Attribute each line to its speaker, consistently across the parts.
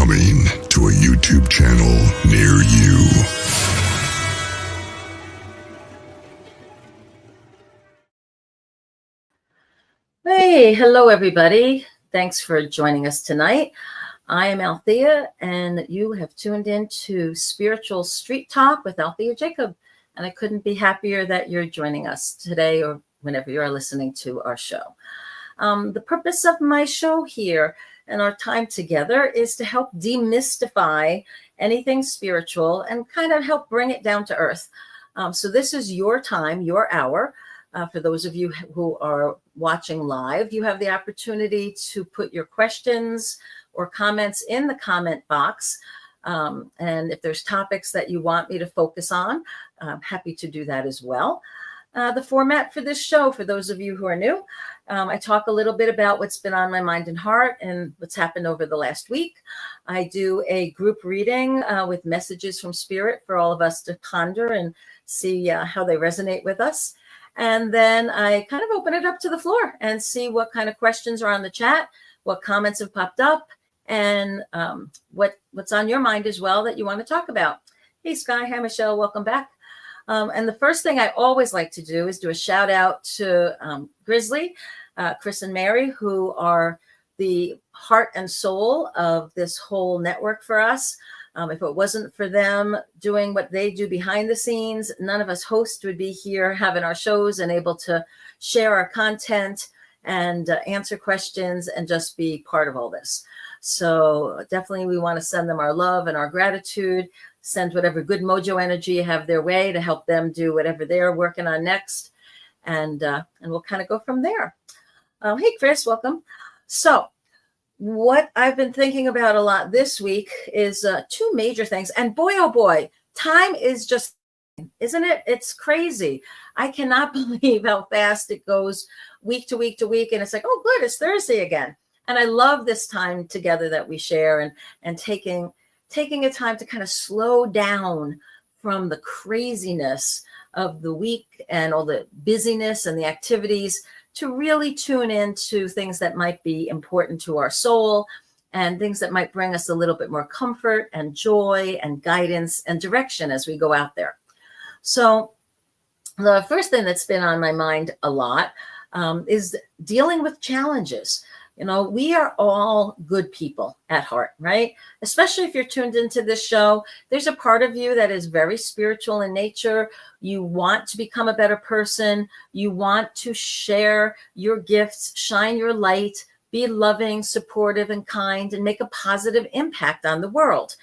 Speaker 1: Coming to a YouTube channel near you.
Speaker 2: Hey, hello everybody. Thanks for joining us tonight. I am Althea, and you have tuned in to Spiritual Street Talk with Althea Jacob. And I couldn't be happier that you're joining us today or whenever you're listening to our show. The purpose of my show here and our time together is to help demystify anything spiritual and kind of help bring it down to earth. So this is your time, your hour. For those of you who are watching live, you have the opportunity to put your questions or comments in the comment box. And if there's topics that you want me to focus on, I'm happy to do that as well. The format for this show, for those of you who are new, I talk a little bit about what's been on my mind and heart and what's happened over the last week. I do a group reading with messages from Spirit for all of us to ponder and see how they resonate with us. And then I kind of open it up to the floor and see what kind of questions are on the chat, what comments have popped up, and what's on your mind as well that you want to talk about. Hey, Sky. Hi, Michelle. Welcome back. And the first thing I always like to do is do a shout out to Grizzly, Chris and Mary, who are the heart and soul of this whole network for us. If it wasn't for them doing what they do behind the scenes, none of us hosts would be here having our shows and able to share our content and answer questions and just be part of all this. So definitely we want to send them our love and our gratitude, send whatever good mojo energy you have their way to help them do whatever they're working on next. And we'll kind of go from there. Hey, Chris, welcome. So what I've been thinking about a lot this week is two major things. And boy, oh boy, time is just, isn't it? It's crazy. I cannot believe how fast it goes week to week to week. And it's like, oh, good, it's Thursday again. And I love this time together that we share and taking a time to kind of slow down from the craziness of the week and all the busyness and the activities to really tune into things that might be important to our soul and things that might bring us a little bit more comfort and joy and guidance and direction as we go out there. So the first thing that's been on my mind a lot is dealing with challenges. You know, we are all good people at heart, right? Especially if you're tuned into this show, there's a part of you that is very spiritual in nature. You want to become a better person. You want to share your gifts, shine your light, be loving, supportive, and kind, and make a positive impact on the world.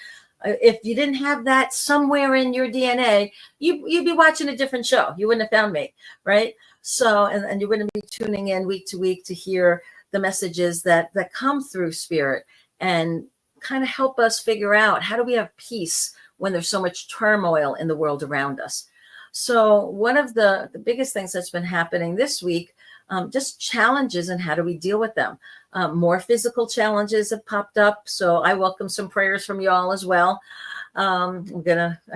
Speaker 2: If you didn't have that somewhere in your DNA, you'd be watching a different show. You wouldn't have found me, right? So, and you wouldn't be tuning in week to week to hear the messages that come through Spirit and kind of help us figure out how do we have peace when there's so much turmoil in the world around us. So one of the biggest things that's been happening this week, just challenges and how do we deal with them. More physical challenges have popped up. So I welcome some prayers from y'all as well. I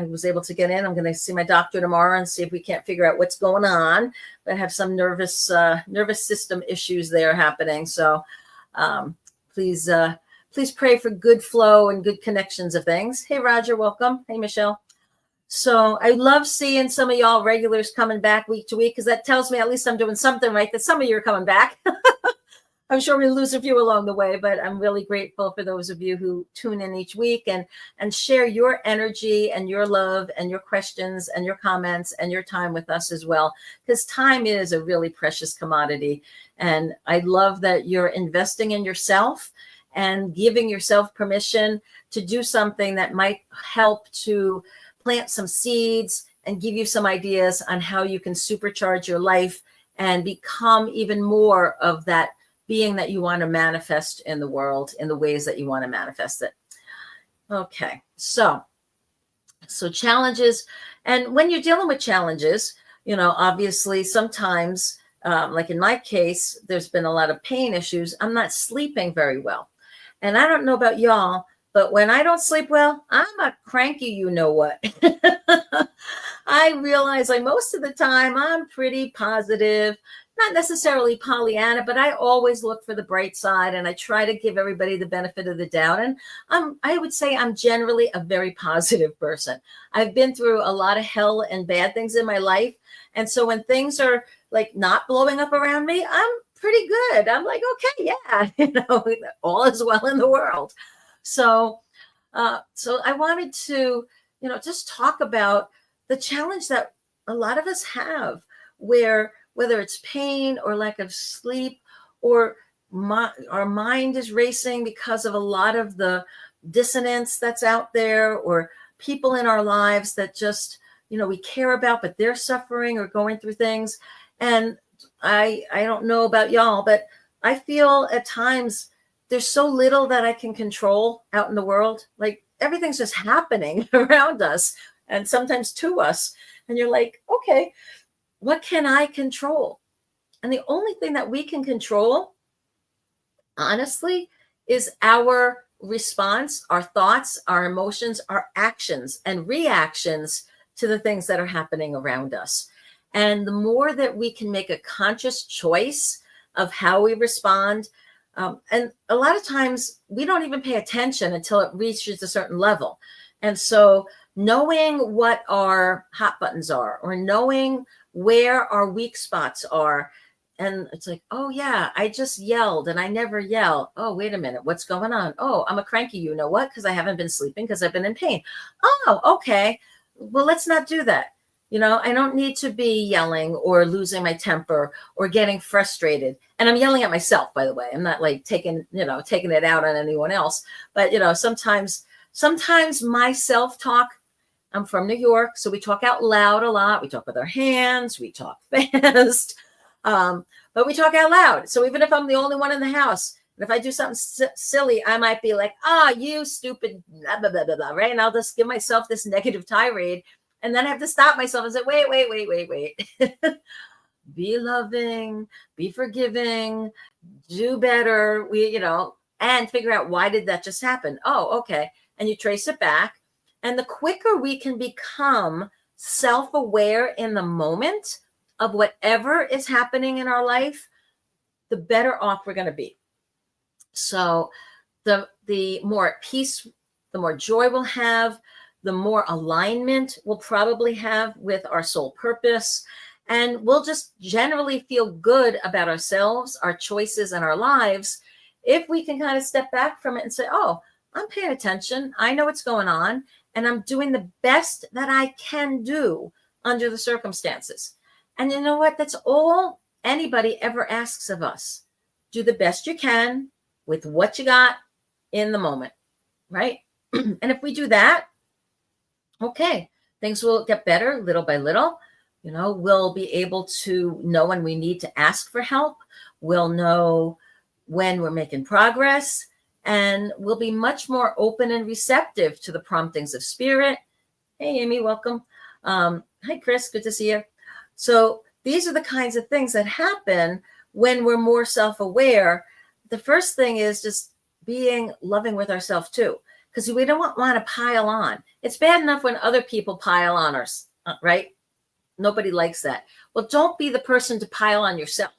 Speaker 2: was able to get in. I'm going to see my doctor tomorrow and see if we can't figure out what's going on. But I have some nervous system issues there happening. So please pray for good flow and good connections of things. Hey, Roger, welcome. Hey, Michelle. So I love seeing some of y'all regulars coming back week to week because that tells me at least I'm doing something right, that some of you are coming back. I'm sure we lose a few along the way, but I'm really grateful for those of you who tune in each week and share your energy and your love and your questions and your comments and your time with us as well, because time is a really precious commodity. And I love that you're investing in yourself and giving yourself permission to do something that might help to plant some seeds and give you some ideas on how you can supercharge your life and become even more of that being that you want to manifest in the world in the ways that you want to manifest it. Okay, so challenges. And when you're dealing with challenges, you know, obviously sometimes, like in my case, there's been a lot of pain issues. I'm not sleeping very well. And I don't know about y'all, but when I don't sleep well, I'm a cranky, you know what. I realize like most of the time I'm pretty positive. not necessarily Pollyanna, but I always look for the bright side, and I try to give everybody the benefit of the doubt. And I would say I'm generally a very positive person. I've been through a lot of hell and bad things in my life. And so when things are like not blowing up around me, I'm pretty good. I'm like, okay, yeah, all is well in the world. So, so I wanted to, just talk about the challenge that a lot of us have, where whether it's pain or lack of sleep, or our mind is racing because of a lot of the dissonance that's out there, or people in our lives that just, we care about, but they're suffering or going through things. And I don't know about y'all, but I feel at times there's so little that I can control out in the world. Like everything's just happening around us and sometimes to us. And you're like, okay, what can I control? And the only thing that we can control, honestly, is our response, our thoughts, our emotions, our actions and reactions to the things that are happening around us. And the more that we can make a conscious choice of how we respond, and a lot of times we don't even pay attention until it reaches a certain level. And so knowing what our hot buttons are, or knowing where our weak spots are, and it's like, oh yeah, I just yelled and I never yell. Oh, wait a minute, what's going on? Oh, I'm a cranky, you know what? Because I haven't been sleeping because I've been in pain. Oh, okay. Well, let's not do that. I don't need to be yelling or losing my temper or getting frustrated. And I'm yelling at myself, by the way. I'm not like taking it out on anyone else. But, sometimes my self-talk, I'm from New York, so we talk out loud a lot. We talk with our hands. We talk fast. But we talk out loud. So even if I'm the only one in the house, and if I do something silly, I might be like, you stupid, blah, blah, blah, blah, blah, right? And I'll just give myself this negative tirade. And then I have to stop myself and say, wait. Be loving, be forgiving, do better. And figure out, why did that just happen? Oh, okay. And you trace it back. And the quicker we can become self-aware in the moment of whatever is happening in our life, the better off we're going to be. So the more at peace, the more joy we'll have, the more alignment we'll probably have with our soul purpose. And we'll just generally feel good about ourselves, our choices, and our lives if we can kind of step back from it and say, oh, I'm paying attention. I know what's going on, and I'm doing the best that I can do under the circumstances. And you know what? That's all anybody ever asks of us. Do the best you can with what you got in the moment, right? And if we do that, okay, things will get better little by little. We'll be able to know when we need to ask for help. We'll know when we're making progress, and we'll be much more open and receptive to the promptings of spirit. Hey, Amy, welcome. Hi, Chris, good to see you. So these are the kinds of things that happen when we're more self-aware. The first thing is just being loving with ourselves too, because we don't want to pile on. It's bad enough when other people pile on us, right? Nobody likes that. Well, don't be the person to pile on yourself,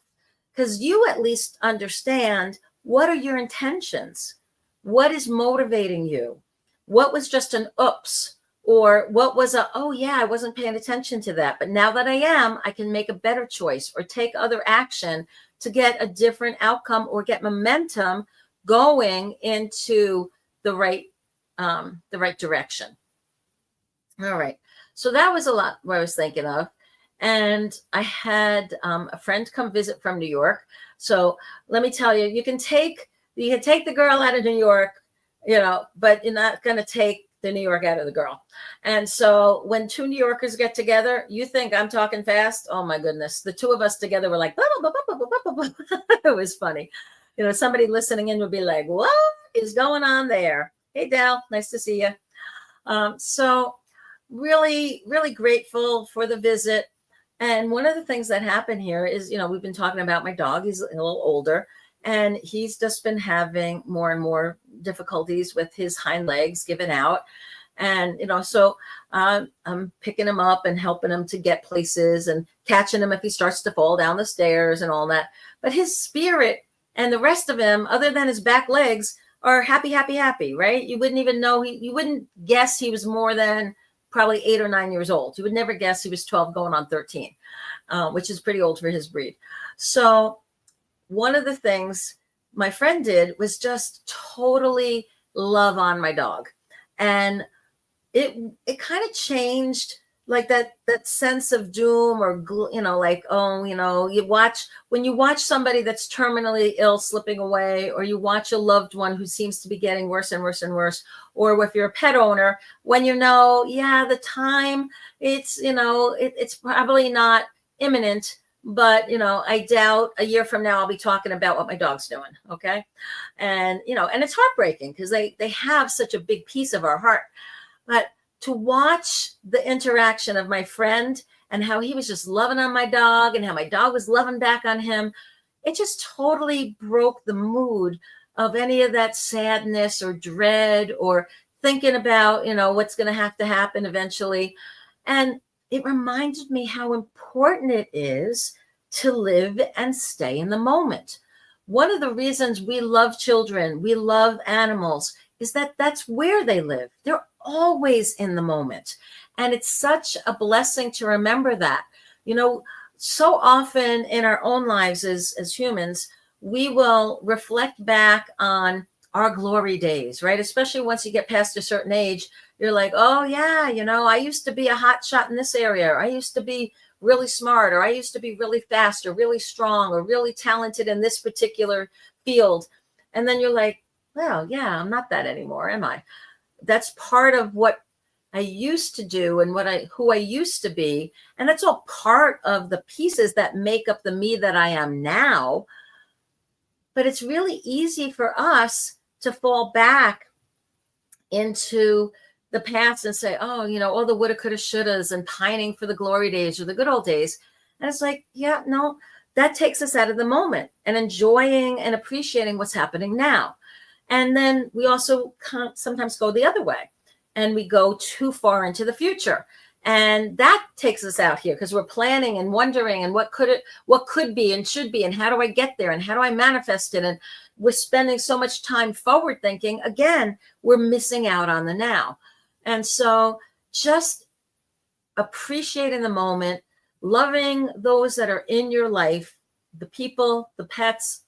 Speaker 2: because you at least understand, what are your intentions? What is motivating you? What was just an oops? Or what was oh yeah, I wasn't paying attention to that. But now that I am, I can make a better choice or take other action to get a different outcome or get momentum going into the right direction. All right. So that was a lot what I was thinking of. And I had a friend come visit from New York. So let me tell you, you can take the girl out of New York, but you're not going to take the New York out of the girl. And so when two New Yorkers get together, you think I'm talking fast? Oh my goodness. The two of us together were like, blah, blah, blah, blah, blah, blah, blah. It was funny. Somebody listening in would be like, what is going on there? Hey, Dal, nice to see you. So really, really grateful for the visit. And one of the things that happened here is, we've been talking about my dog. He's a little older, and he's just been having more and more difficulties with his hind legs giving out. And, so I'm picking him up and helping him to get places and catching him if he starts to fall down the stairs and all that. But his spirit and the rest of him, other than his back legs, are happy, happy, happy, right? You wouldn't even know, you wouldn't guess he was more than probably 8 or 9 years old. You would never guess he was 12 going on 13, which is pretty old for his breed. So one of the things my friend did was just totally love on my dog. And it kind of changed like that sense of doom or, like, when you watch somebody that's terminally ill slipping away, or you watch a loved one who seems to be getting worse and worse and worse, or if you're a pet owner, when the time, it's probably not imminent, but, I doubt a year from now I'll be talking about what my dog's doing. Okay. And, and it's heartbreaking because they have such a big piece of our heart. But to watch the interaction of my friend and how he was just loving on my dog and how my dog was loving back on him, it just totally broke the mood of any of that sadness or dread or thinking about, what's going to have to happen eventually. And it reminded me how important it is to live and stay in the moment. One of the reasons we love children, we love animals, is that that's where they live. They're always in the moment. And it's such a blessing to remember that. So often in our own lives as humans, we will reflect back on our glory days, right? Especially once you get past a certain age, you're like, oh yeah, I used to be a hot shot in this area, or I used to be really smart, or I used to be really fast or really strong or really talented in this particular field. And then you're like, well, yeah, I'm not that anymore, am I? That's part of what I used to do and who I used to be. And that's all part of the pieces that make up the me that I am now. But it's really easy for us to fall back into the past and say, oh, all the woulda, coulda, shouldas and pining for the glory days or the good old days. And it's like, yeah, no, that takes us out of the moment and enjoying and appreciating what's happening now. And then we also sometimes go the other way and we go too far into the future. And that takes us out here because we're planning and wondering and what could be and should be, and how do I get there and how do I manifest it? And we're spending so much time forward thinking. Again, we're missing out on the now. And so just appreciating the moment, loving those that are in your life, the people, the pets,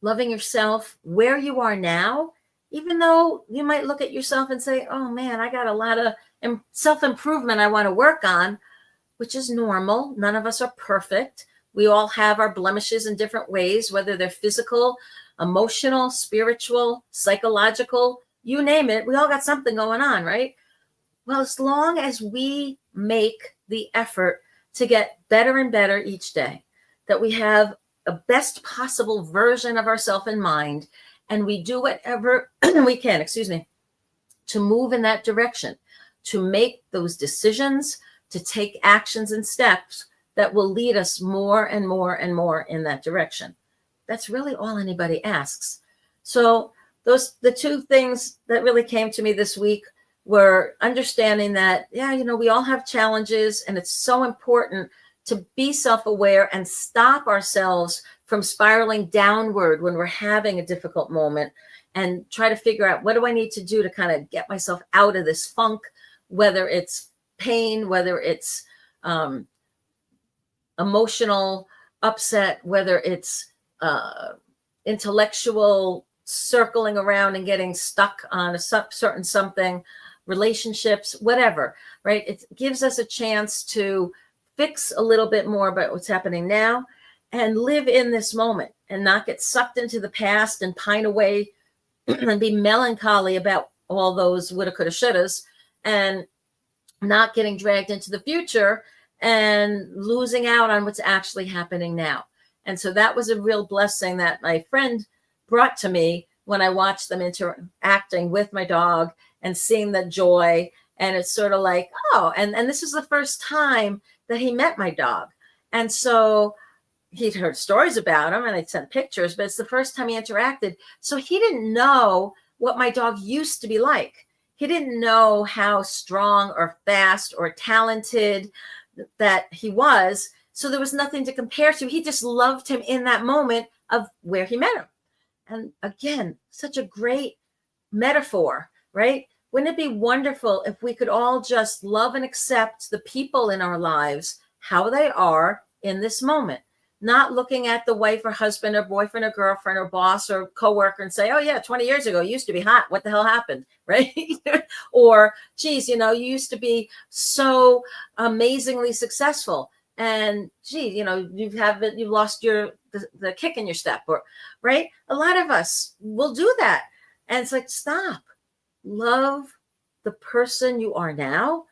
Speaker 2: loving yourself where you are now, even though you might look at yourself and say, oh man, I got a lot of self-improvement I want to work on, which is normal. None of us are perfect. We all have our blemishes in different ways, whether they're physical, emotional, spiritual, psychological, you name it. We all got something going on, right? Well, as long as we make the effort to get better and better each day, that we have a best possible version of ourselves in mind, and we do whatever we can, to move in that direction, to make those decisions, to take actions and steps that will lead us more and more and more in that direction. That's really all anybody asks. So the two things that really came to me this week were understanding that, we all have challenges, and it's so important to be self-aware and stop ourselves from spiraling downward when we're having a difficult moment, and try to figure out, what do I need to do to kind of get myself out of this funk, whether it's pain, whether it's emotional upset, whether it's intellectual circling around and getting stuck on a certain something, relationships, whatever, right? It gives us a chance to fix a little bit more about what's happening now and live in this moment and not get sucked into the past and pine away and be melancholy about all those woulda, coulda, shouldas, and not getting dragged into the future and losing out on what's actually happening now. And so that was a real blessing that my friend brought to me when I watched them interacting with my dog and seeing the joy. And it's sort of like, oh, and this is the first time that he met my dog. And so he'd heard stories about him and I'd sent pictures, but it's the first time he interacted. So he didn't know what my dog used to be like. He didn't know how strong or fast or talented that he was. So there was nothing to compare to. He just loved him in that moment of where he met him. And again, such a great metaphor, right? Wouldn't it be wonderful if we could all just love and accept the people in our lives, how they are in this moment? Not looking at the wife or husband or boyfriend or girlfriend or boss or coworker and say, oh yeah, 20 years ago, you used to be hot. What the hell happened? Right? Or, geez, you used to be so amazingly successful. And gee, you've lost the kick in your step, or right. A lot of us will do that. And it's like, stop, love the person you are now,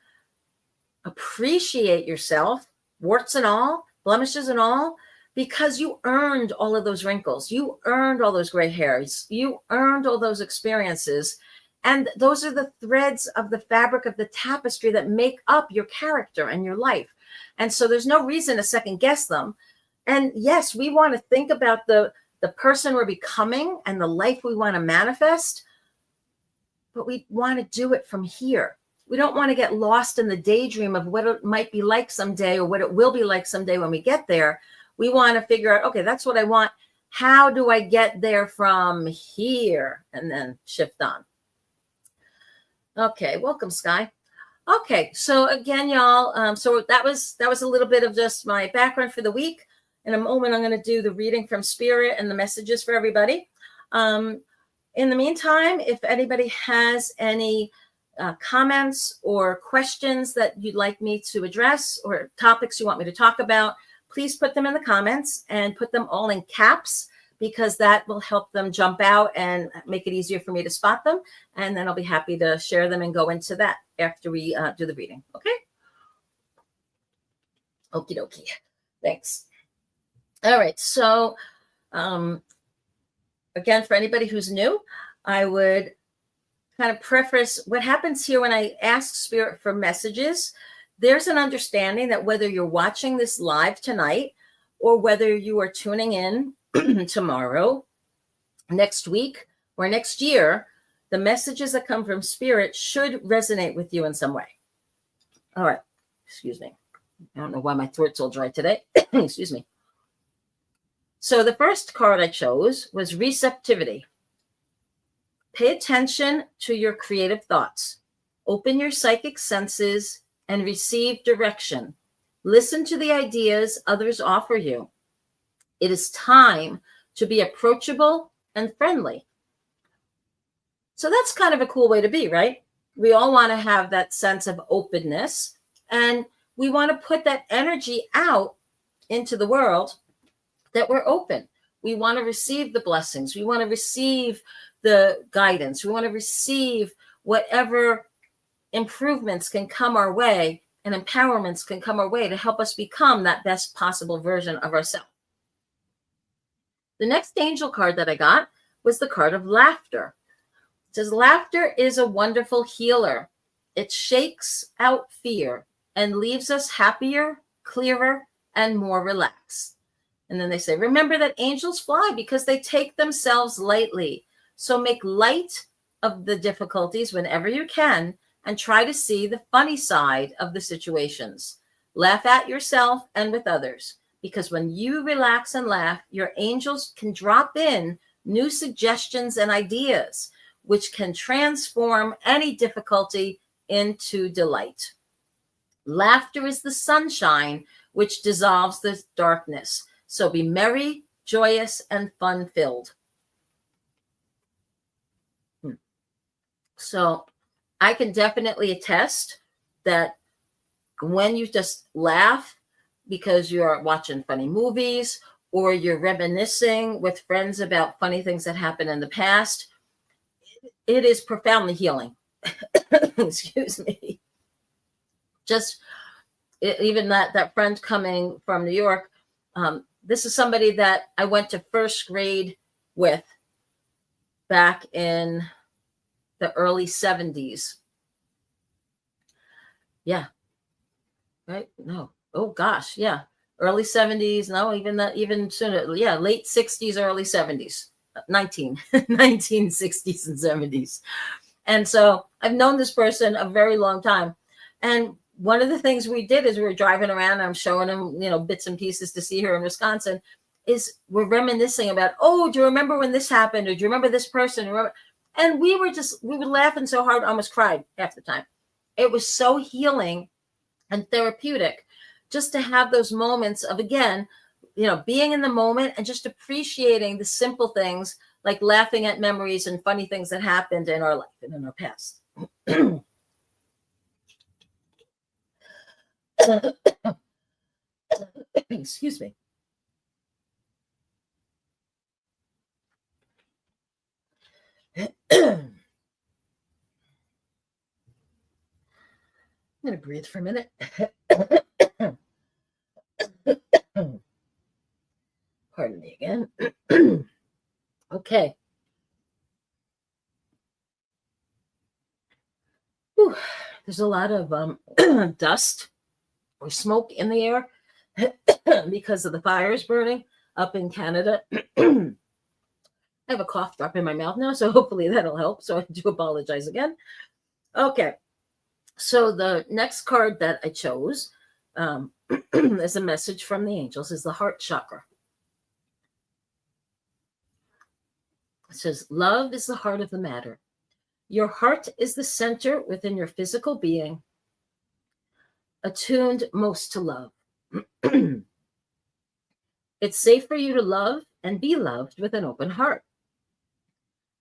Speaker 2: appreciate yourself, warts and all, blemishes and all, because you earned all of those wrinkles. You earned all those gray hairs. You earned all those experiences. And those are the threads of the fabric of the tapestry that make up your character and your life. And so there's no reason to second guess them. And yes, we want to think about the person we're becoming and the life we want to manifest, but we want to do it from here. We don't want to get lost in the daydream of what it might be like someday or what it will be like someday when we get there. We want to figure out, okay, that's what I want. How do I get there from here? And then shift on. Okay, welcome, Sky. Okay, so again, y'all, so that was a little bit of just my background for the week. In a moment, I'm going to do the reading from Spirit and the messages for everybody. In the meantime, if anybody has any comments or questions that you'd like me to address or topics you want me to talk about, please put them in the comments and put them all in caps, because that will help them jump out and make it easier for me to spot them. And then I'll be happy to share them and go into that after we do the reading. Okay. Okie dokie. Thanks. All right. So again, for anybody who's new, I would kind of preface what happens here when I ask Spirit for messages. There's an understanding that whether you're watching this live tonight or whether you are tuning in tomorrow, next week, or next year, the messages that come from Spirit should resonate with you in some way. All right. Excuse me. I don't know why my throat's all dry today. Excuse me. So the first card I chose was receptivity. Pay attention to your creative thoughts. Open your psychic senses and receive direction. Listen to the ideas others offer you. It is time to be approachable and friendly. So that's kind of a cool way to be, right? We all want to have that sense of openness, and we want to put that energy out into the world that we're open. We want to receive the blessings. We want to receive the guidance. We want to receive whatever improvements can come our way and empowerments can come our way to help us become that best possible version of ourselves. The next angel card that I got was the card of laughter. It says, laughter is a wonderful healer. It shakes out fear and leaves us happier, clearer, and more relaxed. And then they say, remember that angels fly because they take themselves lightly. So make light of the difficulties whenever you can and try to see the funny side of the situations. Laugh at yourself and with others, because when you relax and laugh, your angels can drop in new suggestions and ideas, which can transform any difficulty into delight. Laughter is the sunshine which dissolves the darkness. So be merry, joyous, and fun-filled. So I can definitely attest that when you just laugh because you're watching funny movies or you're reminiscing with friends about funny things that happened in the past, it is profoundly healing. Excuse me. Just even that friend coming from New York, this is somebody that I went to first grade with back in the early 70s. Yeah. Right? No. Oh gosh. Yeah. Early 70s. No, even sooner. Yeah. Late 60s, early 70s. 1960s and 70s. And so I've known this person a very long time. And one of the things we did is we were driving around and I'm showing him, bits and pieces to see her in Wisconsin, is we're reminiscing about, oh, do you remember when this happened? Or do you remember this person? Remember? And we were laughing so hard, almost cried half the time. It was so healing and therapeutic just to have those moments of, again, being in the moment and just appreciating the simple things, like laughing at memories and funny things that happened in our life and in our past. Excuse me. I'm going to breathe for a minute. Pardon me again. Okay. Whew. There's a lot of dust or smoke in the air because of the fires burning up in Canada. I have a cough drop in my mouth now, so hopefully that'll help. So I do apologize again. Okay. So the next card that I chose as a message from the angels is the heart chakra. It says, love is the heart of the matter. Your heart is the center within your physical being, attuned most to love. It's safe for you to love and be loved with an open heart,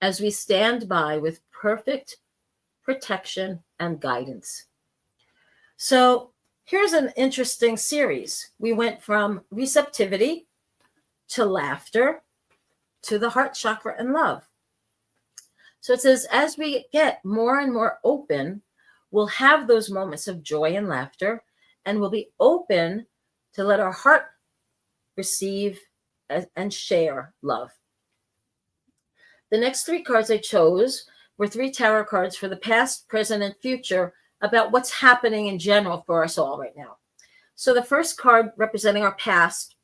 Speaker 2: as we stand by with perfect protection and guidance. So here's an interesting series. We went from receptivity to laughter to the heart chakra and love. So it says, as we get more and more open, we'll have those moments of joy and laughter, and we'll be open to let our heart receive and share love. The next three cards I chose were 3 tarot cards for the past, present, and future about what's happening in general for us all right now. So the first card representing our past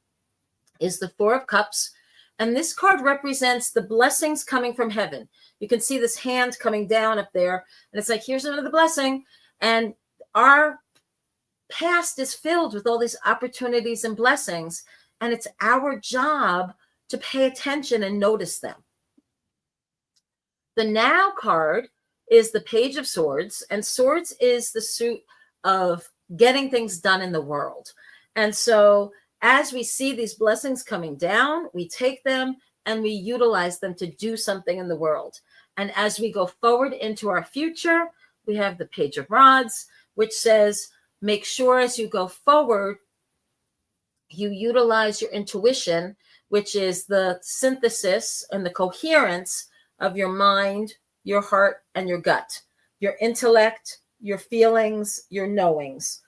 Speaker 2: is the 4 of Cups. And this card represents the blessings coming from heaven. You can see this hand coming down up there. And it's like, here's another blessing. And our past is filled with all these opportunities and blessings. And it's our job to pay attention and notice them. The Now card is the Page of Swords. And Swords is the suit of getting things done in the world. And so as we see these blessings coming down, we take them and we utilize them to do something in the world. And as we go forward into our future, we have the Page of Rods, which says, make sure as you go forward, you utilize your intuition, which is the synthesis and the coherence of your mind, your heart, and your gut, your intellect, your feelings, your knowings.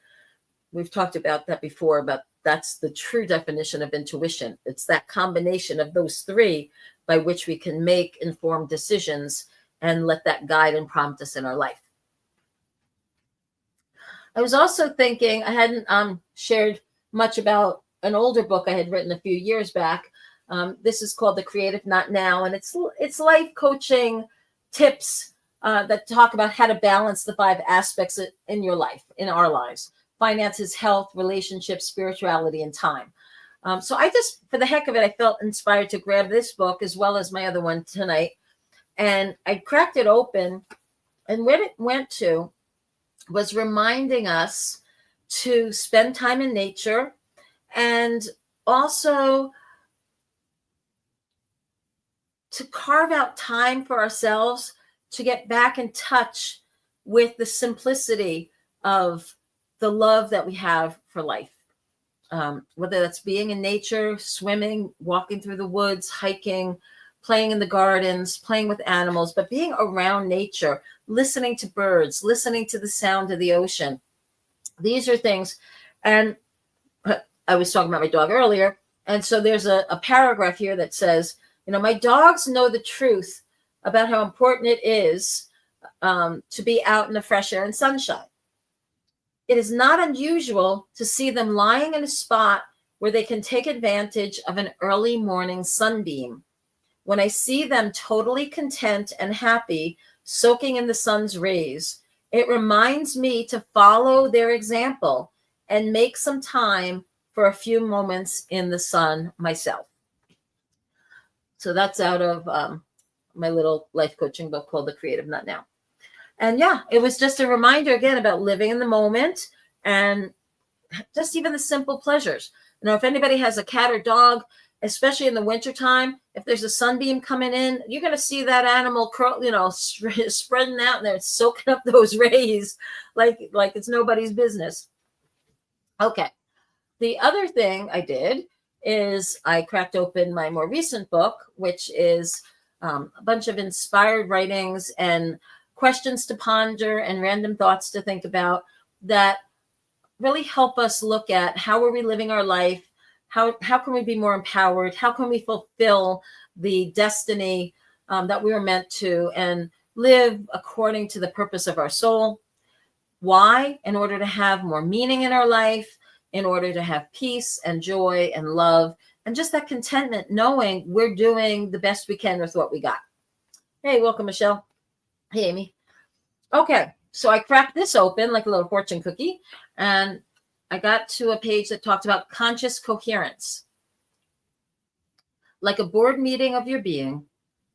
Speaker 2: We've talked about that before, but that's the true definition of intuition. It's that combination of those 3 by which we can make informed decisions and let that guide and prompt us in our life. I was also thinking, I hadn't shared much about an older book I had written a few years back. This is called The Creative Not Now, and it's life coaching tips that talk about how to balance the 5 aspects in your life, in our lives: finances, health, relationships, spirituality, and time. So I just, for the heck of it, I felt inspired to grab this book as well as my other one tonight. And I cracked it open, and what it went to was reminding us to spend time in nature, and also to carve out time for ourselves to get back in touch with the simplicity of the love that we have for life. Whether that's being in nature, swimming, walking through the woods, hiking, playing in the gardens, playing with animals, but being around nature, listening to birds, listening to the sound of the ocean. These are things. And I was talking about my dog earlier. And so there's a paragraph here that says, my dogs know the truth about how important it is to be out in the fresh air and sunshine. It is not unusual to see them lying in a spot where they can take advantage of an early morning sunbeam. When I see them totally content and happy, soaking in the sun's rays. It reminds me to follow their example and make some time for a few moments in the sun myself. So that's out of my little life coaching book called The Creative Nut Now. And yeah, it was just a reminder again about living in the moment and just even the simple pleasures. You know, if anybody has a cat or dog, especially in the wintertime, if there's a sunbeam coming in, you're going to see that animal curl, spreading out there, soaking up those rays like it's nobody's business. Okay. The other thing I did is I cracked open my more recent book, which is a bunch of inspired writings and questions to ponder and random thoughts to think about that really help us look at how are we living our life, how can we be more empowered, how can we fulfill the destiny that we were meant to and live according to the purpose of our soul. Why? In order to have more meaning in our life, in order to have peace and joy and love, and just that contentment, knowing we're doing the best we can with what we got. Hey, welcome, Michelle. Hey, Amy. Okay, so I cracked this open like a little fortune cookie, and I got to a page that talked about conscious coherence. Like a board meeting of your being,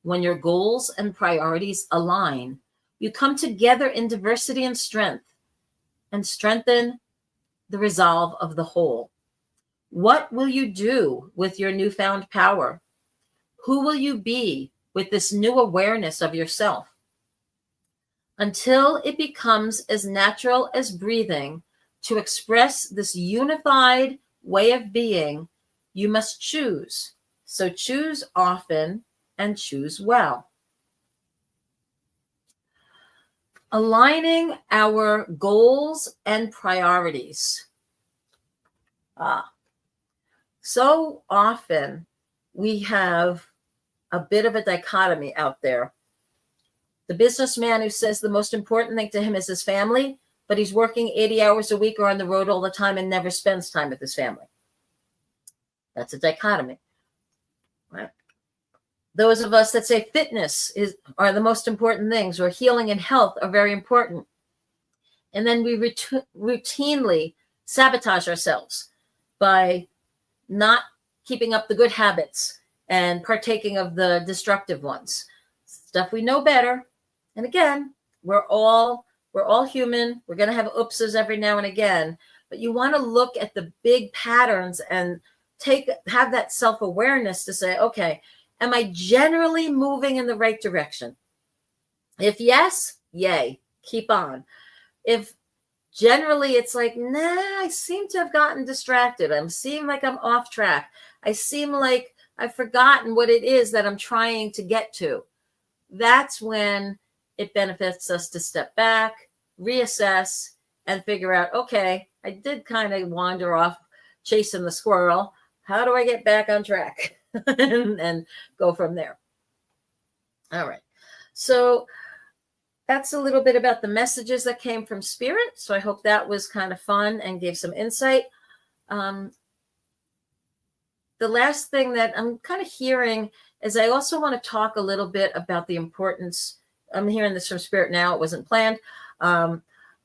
Speaker 2: when your goals and priorities align, you come together in diversity and strength and strengthen the resolve of the whole. What will you do with your newfound power? Who will you be with this new awareness of yourself? Until it becomes as natural as breathing to express this unified way of being, you must choose. So choose often and choose well. Aligning our goals and priorities. So often we have a bit of a dichotomy out there. The businessman who says the most important thing to him is his family, but he's working 80 hours a week or on the road all the time and never spends time with his family. That's a dichotomy. Right? Those of us that say fitness are the most important things, or healing and health are very important. And then we routinely sabotage ourselves by not keeping up the good habits and partaking of the destructive ones. Stuff we know better. And again, we're all human. We're going to have oopses every now and again, but you want to look at the big patterns and have that self-awareness to say, okay, am I generally moving in the right direction? If yes, yay, keep on. If generally it's like, nah, I seem to have gotten distracted. I'm seem like I'm off track. I seem like I've forgotten what it is that I'm trying to get to. That's when it benefits us to step back, reassess, and figure out, okay, I did kind of wander off chasing the squirrel. How do I get back on track? and go from there. All right. So that's a little bit about the messages that came from Spirit. So I hope that was kind of fun and gave some insight. The last thing that I'm kind of hearing is I also want to talk a little bit about the importance. I'm hearing this from Spirit now. It wasn't planned. The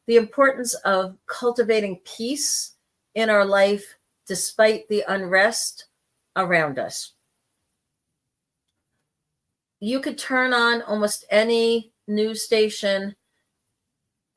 Speaker 2: importance of cultivating peace in our life despite the unrest around us. You could turn on almost any news station,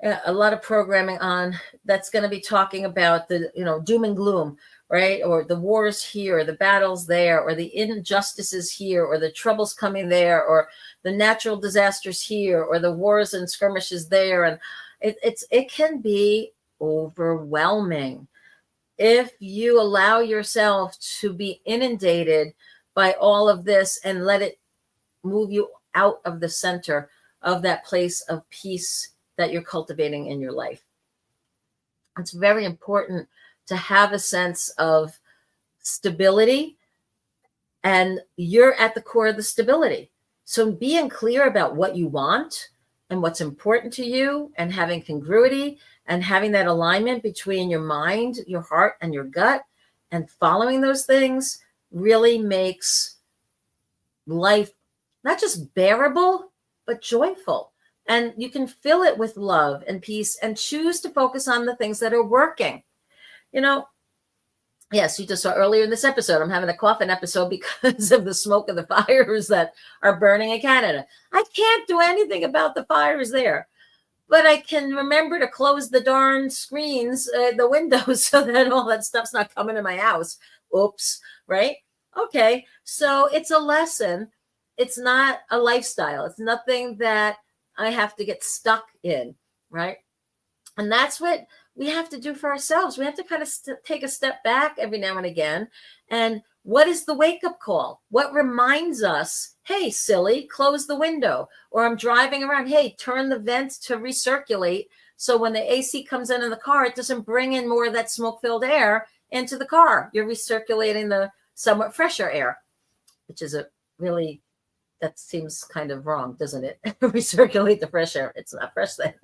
Speaker 2: a lot of programming on that's going to be talking about the, doom and gloom, right? Or the wars here, or the battles there, or the injustices here, or the troubles coming there, or the natural disasters here, or the wars and skirmishes there. And it can be overwhelming if you allow yourself to be inundated by all of this and let it move you out of the center of that place of peace that you're cultivating in your life. It's very important to have a sense of stability, and you're at the core of the stability. So being clear about what you want and what's important to you, and having congruity and having that alignment between your mind, your heart, and your gut, and following those things really makes life not just bearable, but joyful. And you can fill it with love and peace and choose to focus on the things that are working. Yes, you just saw earlier in this episode, I'm having a coughing episode because of the smoke of the fires that are burning in Canada. I can't do anything about the fires there, but I can remember to close the darn screens, the windows, so that all that stuff's not coming in my house. Oops, right? Okay, so it's a lesson. It's not a lifestyle. It's nothing that I have to get stuck in, right? And that's what we have to do for ourselves. We have to kind of take a step back every now and again. And what is the wake-up call? What reminds us, hey, silly, close the window? Or I'm driving around, hey, turn the vents to recirculate. So when the AC comes in the car, it doesn't bring in more of that smoke-filled air into the car. You're recirculating the somewhat fresher air, which is that seems kind of wrong, doesn't it? Recirculate the fresh air. It's not fresh then,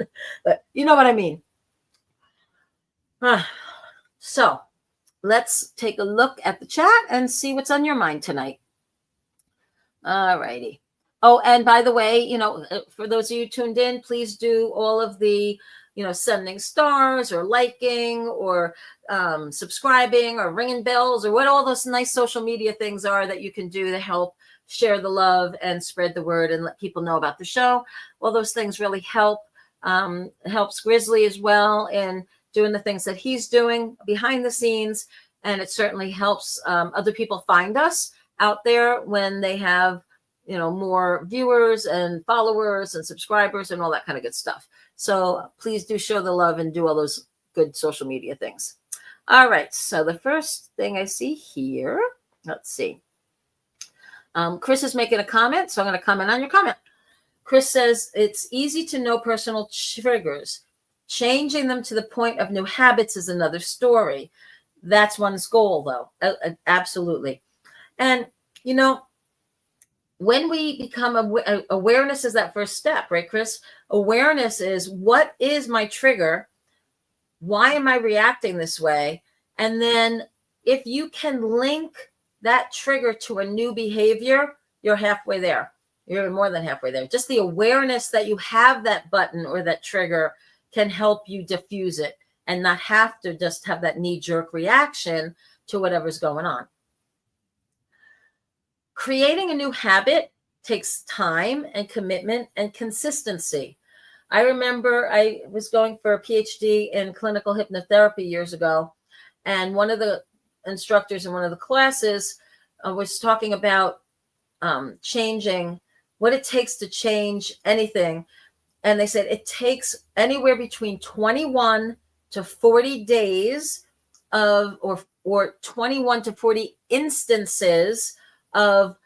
Speaker 2: but you know what I mean. So let's take a look at the chat and see what's on your mind tonight. All righty. Oh, and by the way, for those of you tuned in, please do all of the, sending stars or liking or subscribing or ringing bells or what all those nice social media things are that you can do to help share the love and spread the word and let people know about the show. All those things really help. Helps Grizzly as well in doing the things that he's doing behind the scenes. And it certainly helps other people find us out there when they have, more viewers and followers and subscribers and all that kind of good stuff. So please do show the love and do all those good social media things. All right. So the first thing I see here, let's see. Chris is making a comment, so I'm going to comment on your comment. Chris says, it's easy to know personal triggers. Changing them to the point of new habits is another story. That's one's goal, though. Absolutely. And, when we become awareness is that first step, right, Chris? Awareness is, what is my trigger? Why am I reacting this way? And then if you can link that trigger to a new behavior, you're halfway there. You're more than halfway there. Just the awareness that you have that button or that trigger can help you diffuse it and not have to just have that knee-jerk reaction to whatever's going on. Creating a new habit takes time and commitment and consistency. I remember I was going for a PhD in clinical hypnotherapy years ago, and one of the instructors in one of the classes was talking about changing what it takes to change anything. And they said it takes anywhere between 21 to 40 days of, or 21 to 40 instances of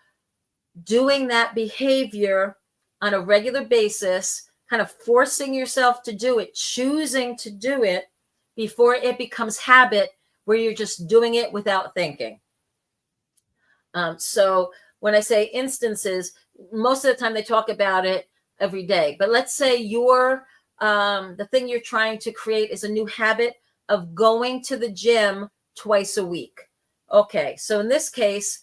Speaker 2: doing that behavior on a regular basis, kind of forcing yourself to do it, choosing to do it before it becomes habit where you're just doing it without thinking. So when I say instances, most of the time they talk about it every day. But let's say the thing you're trying to create is a new habit of going to the gym twice a week. Okay, so in this case,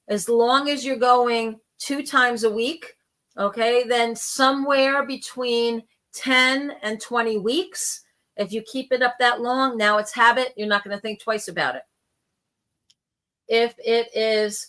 Speaker 2: as long as you're going 2 times a week, okay, then somewhere between 10 and 20 weeks, if you keep it up that long, now it's habit, you're not going to think twice about it. If it is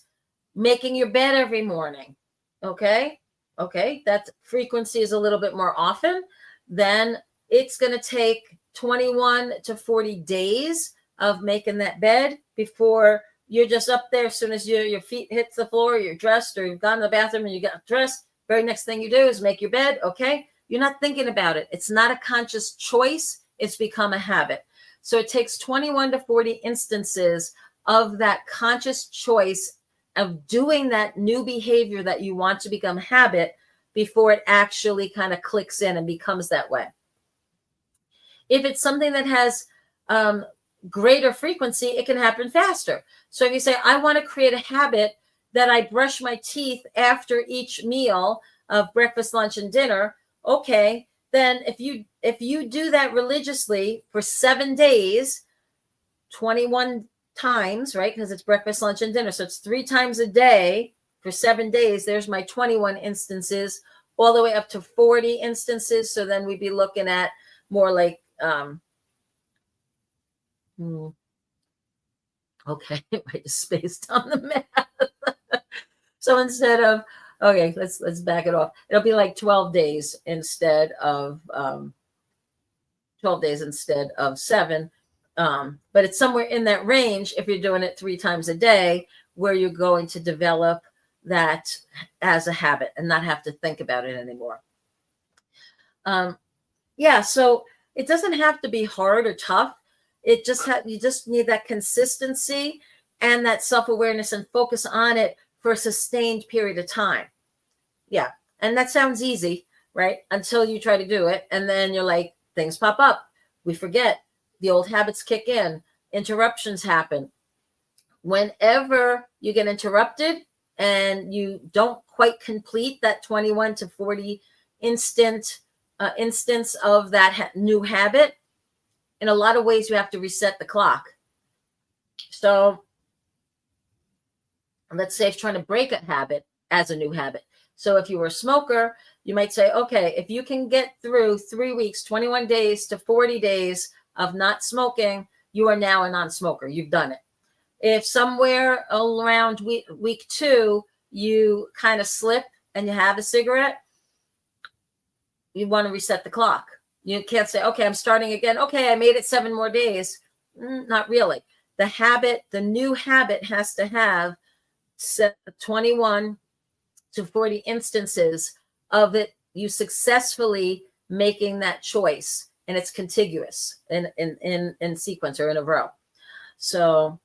Speaker 2: making your bed every morning, okay, that frequency is a little bit more often, then it's going to take 21 to 40 days of making that bed before you're just up there. As soon as your feet hits the floor, you're dressed, or you've gone to the bathroom and you got dressed, very next thing you do is make your bed. Okay. You're not thinking about it. It's not a conscious choice. It's become a habit. So it takes 21 to 40 instances of that conscious choice of doing that new behavior that you want to become habit before it actually kind of clicks in and becomes that way. If it's something that has greater frequency, it can happen faster. So if you say, I want to create a habit that I brush my teeth after each meal of breakfast, lunch, and dinner, okay, then if you do that religiously for 7 days, 21 times, right? Because it's breakfast, lunch, and dinner. So it's 3 times a day for 7 days. There's my 21 instances all the way up to 40 instances. So then we'd be looking at more like, okay, I just spaced on the math. So instead of, okay, let's back it off. It'll be like 12 days instead of 12 days instead of 7. But it's somewhere in that range if you're doing it 3 times a day, where you're going to develop that as a habit and not have to think about it anymore. Yeah, so it doesn't have to be hard or tough. You just need that consistency and that self-awareness and focus on it for a sustained period of time. Yeah, and that sounds easy, right? Until you try to do it, and then you're like, things pop up. We forget. The old habits kick in. Interruptions happen. Whenever you get interrupted and you don't quite complete that 21 to 40 instance of that new habit, in a lot of ways you have to reset the clock. So let's say if you're trying to break a habit as a new habit. So if you were a smoker, you might say, okay, if you can get through 3 weeks, 21 days to 40 days of not smoking, you are now a non-smoker. You've done it. If somewhere around week 2, you kind of slip and you have a cigarette, you want to reset the clock. You can't say, okay, I'm starting again. Okay, I made it 7 more days. Not really. The new habit has to have 21 to 40 instances of it, you successfully making that choice, and it's contiguous in sequence or in a row. So,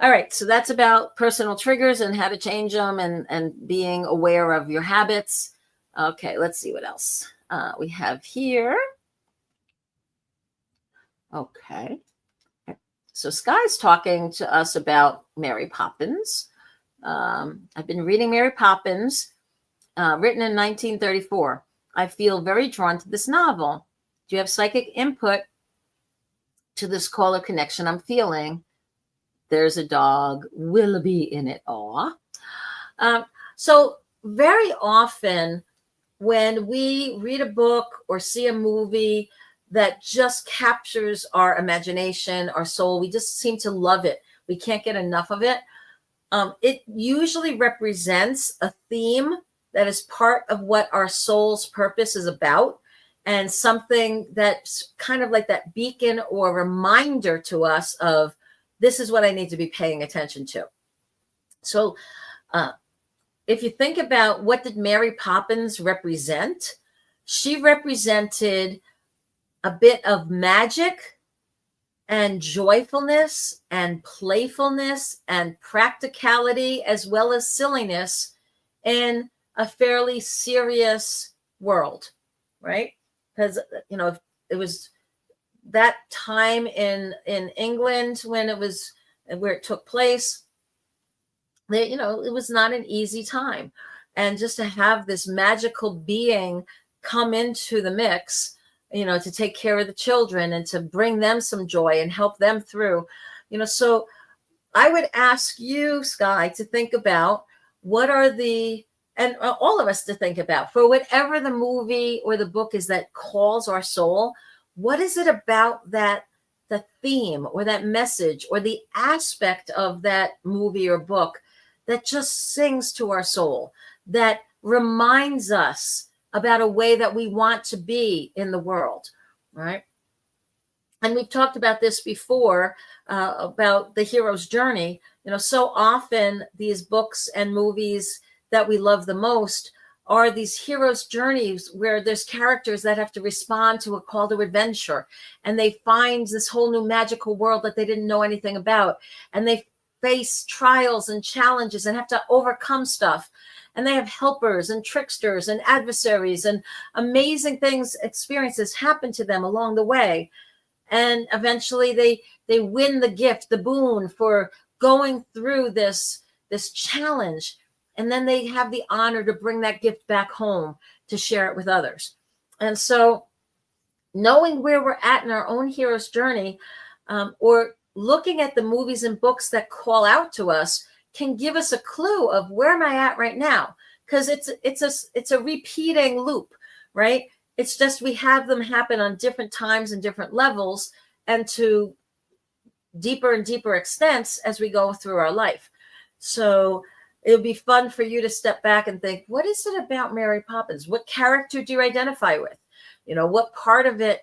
Speaker 2: all right. So that's about personal triggers and how to change them and being aware of your habits. Okay, let's see what else we have here. Okay. So Sky's talking to us about Mary Poppins. I've been reading Mary Poppins, written in 1934. I feel very drawn to this novel. Do you have psychic input to this caller connection I'm feeling? There's a dog, Willoughby, in it. Aw. So very often when we read a book or see a movie that just captures our imagination, our soul, we just seem to love it. We can't get enough of it. It usually represents a theme that is part of what our soul's purpose is about, and something that's kind of like that beacon or reminder to us of, this is what I need to be paying attention to. So if you think about, what did Mary Poppins represent? She represented a bit of magic and joyfulness and playfulness and practicality, as well as silliness, in a fairly serious world, right? Because, you know, it was that time in England when it was, where it took place, you know, it was not an easy time. And just to have this magical being come into the mix, you know, to take care of the children and to bring them some joy and help them through, you know. So I would ask you, Sky, to think about what are and all of us to think about, for whatever the movie or the book is that calls our soul, what is it about the theme or that message or the aspect of that movie or book that just sings to our soul, that reminds us about a way that we want to be in the world, right? And we've talked about this before, about the hero's journey. You know, so often these books and movies that we love the most are these heroes' journeys where there's characters that have to respond to a call to adventure, and they find this whole new magical world that they didn't know anything about, and they face trials and challenges and have to overcome stuff. And they have helpers and tricksters and adversaries, and amazing things, experiences happen to them along the way. And eventually they win the gift, the boon for going through this challenge. And then they have the honor to bring that gift back home to share it with others. And so knowing where we're at in our own hero's journey, or looking at the movies and books that call out to us, can give us a clue of, where am I at right now? because it's a repeating loop, right? It's just we have them happen on different times and different levels and to deeper and deeper extents as we go through our life. So it'll be fun for you to step back and think, what is it about Mary Poppins? What character do you identify with? What part of it,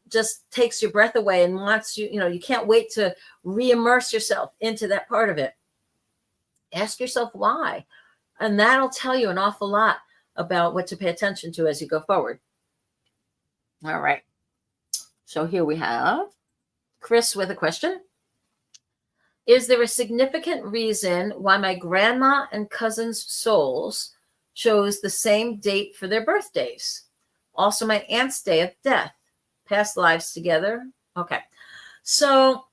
Speaker 2: just takes your breath away and wants you, you can't wait to re-immerse yourself into that part of it. Ask yourself why. And that'll tell you an awful lot about what to pay attention to as you go forward. All right. So here we have Chris with a question. Is there a significant reason why my grandma and cousins' souls chose the same date for their birthdays? Also, my aunt's day of death, past lives together. Okay. So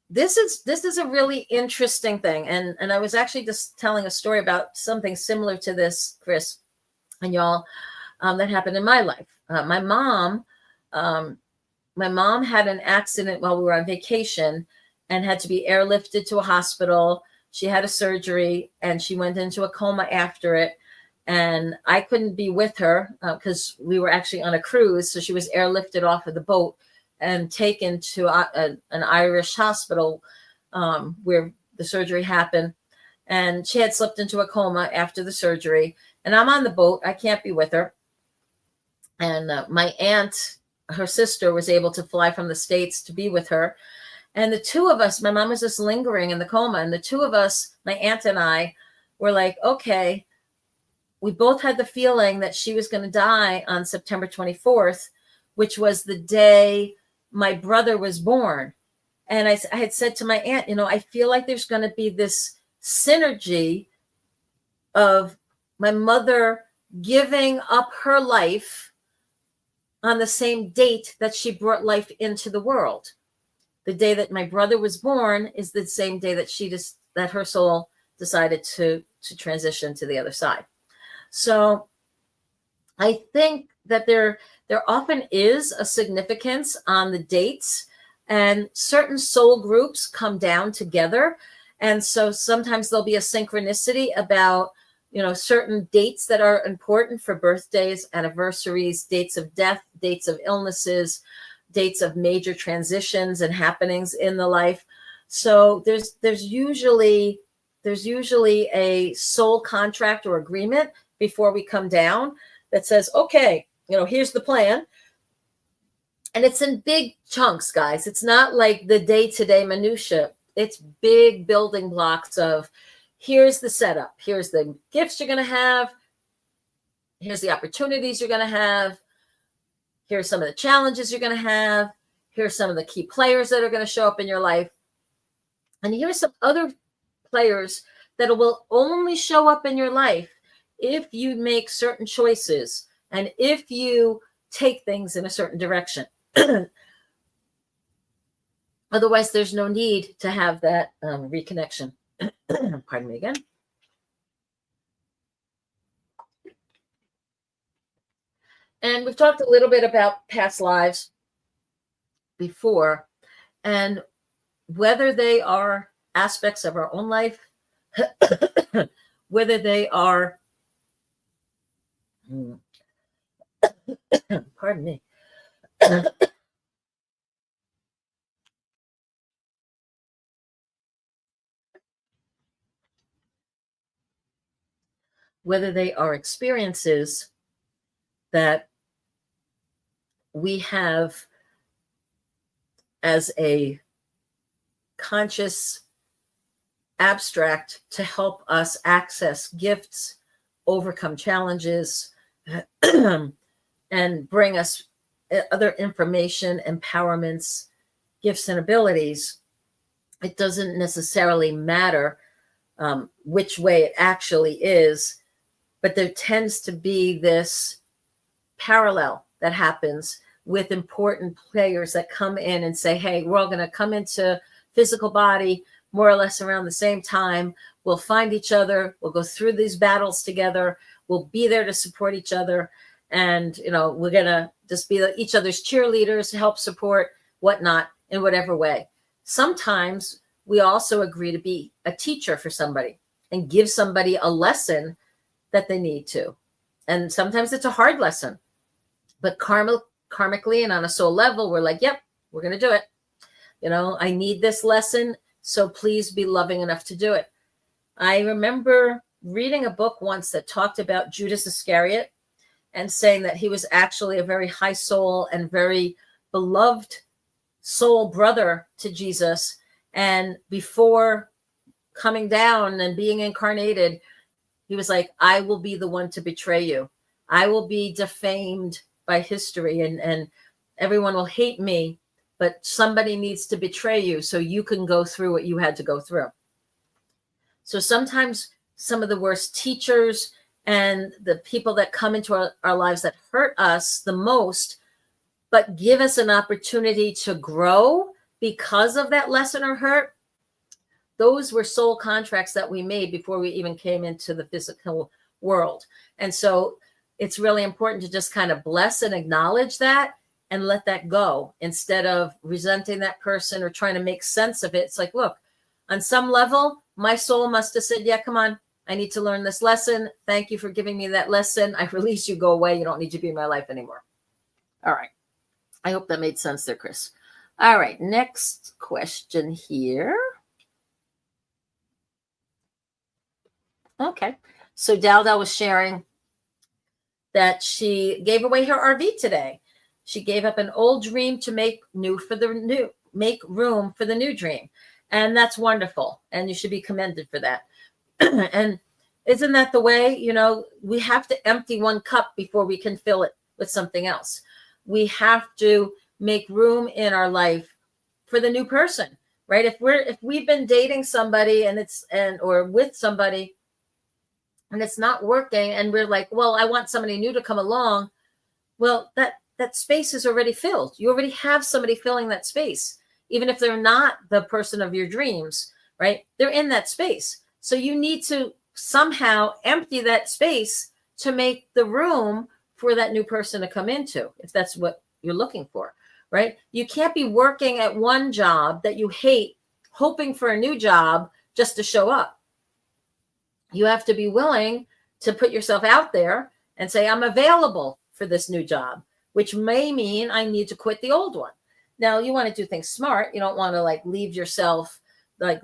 Speaker 2: this is a really interesting thing. And I was actually just telling a story about something similar to this, Chris, and y'all, that happened in my life. My mom had an accident while we were on vacation and had to be airlifted to a hospital. She had a surgery and she went into a coma after it. And I couldn't be with her because we were actually on a cruise. So she was airlifted off of the boat and taken to an Irish hospital where the surgery happened. And she had slipped into a coma after the surgery. And I'm on the boat. I can't be with her. And my aunt, her sister, was able to fly from the States to be with her. And the two of us, my mom was just lingering in the coma. And the two of us, my aunt and I, were like, okay, we both had the feeling that she was going to die on September 24th, which was the day my brother was born. And I had said to my aunt, I feel like there's going to be this synergy of my mother giving up her life on the same date that she brought life into the world. The day that my brother was born is the same day that that her soul decided to transition to the other side. So I think that there often is a significance on the dates, and certain soul groups come down together. And so sometimes there'll be a synchronicity about, certain dates that are important for birthdays, anniversaries, dates of death, dates of illnesses, dates of major transitions and happenings in the life. So there's usually a soul contract or agreement before we come down that says, okay, here's the plan. And it's in big chunks, guys. It's not like the day-to-day minutia. It's big building blocks of, here's the setup. Here's the gifts you're going to have. Here's the opportunities you're going to have. Here's some of the challenges you're going to have. Here's some of the key players that are going to show up in your life. And here's some other players that will only show up in your life if you make certain choices and if you take things in a certain direction. Otherwise, there's no need to have that reconnection. Pardon me again. And we've talked a little bit about past lives before, and whether they are aspects of our own life, whether they are, pardon me, whether they are experiences that we have as a conscious abstract to help us access gifts, overcome challenges, and bring us other information, empowerments, gifts, and abilities. It doesn't necessarily matter which way it actually is, but there tends to be this parallel that happens with important players that come in and say, hey, we're all going to come into physical body more or less around the same time. We'll find each other. We'll go through these battles together. We'll be there to support each other. And, we're going to just be each other's cheerleaders, help support, whatnot, in whatever way. Sometimes we also agree to be a teacher for somebody and give somebody a lesson that they need to. And sometimes it's a hard lesson, but karmically and on a soul level, we're like, yep, we're going to do it. I need this lesson, so please be loving enough to do it. I remember reading a book once that talked about Judas Iscariot and saying that he was actually a very high soul and very beloved soul brother to Jesus. And before coming down and being incarnated, he was like, I will be the one to betray you. I will be defamed by history and everyone will hate me, but somebody needs to betray you so you can go through what you had to go through. So sometimes some of the worst teachers and the people that come into our lives that hurt us the most, but give us an opportunity to grow because of that lesson or hurt, those were soul contracts that we made before we even came into the physical world. And so it's really important to just kind of bless and acknowledge that and let that go instead of resenting that person or trying to make sense of it. It's like, look, on some level, my soul must have said, yeah, come on, I need to learn this lesson. Thank you for giving me that lesson. I release you, go away. You don't need to be in my life anymore. All right. I hope that made sense there, Chris. All right. Next question here. Okay. So Daldal was sharing that she gave away her RV today. She gave up an old dream to make room for the new dream. And that's wonderful. And you should be commended for that. And isn't that the way, we have to empty one cup before we can fill it with something else. We have to make room in our life for the new person, right? If we've been dating somebody or with somebody and it's not working and we're like, well, I want somebody new to come along. Well, that space is already filled. You already have somebody filling that space. Even if they're not the person of your dreams, right? They're in that space. So you need to somehow empty that space to make the room for that new person to come into, if that's what you're looking for, right? You can't be working at one job that you hate, hoping for a new job just to show up. You have to be willing to put yourself out there and say, I'm available for this new job, which may mean I need to quit the old one. Now, you want to do things smart. You don't want to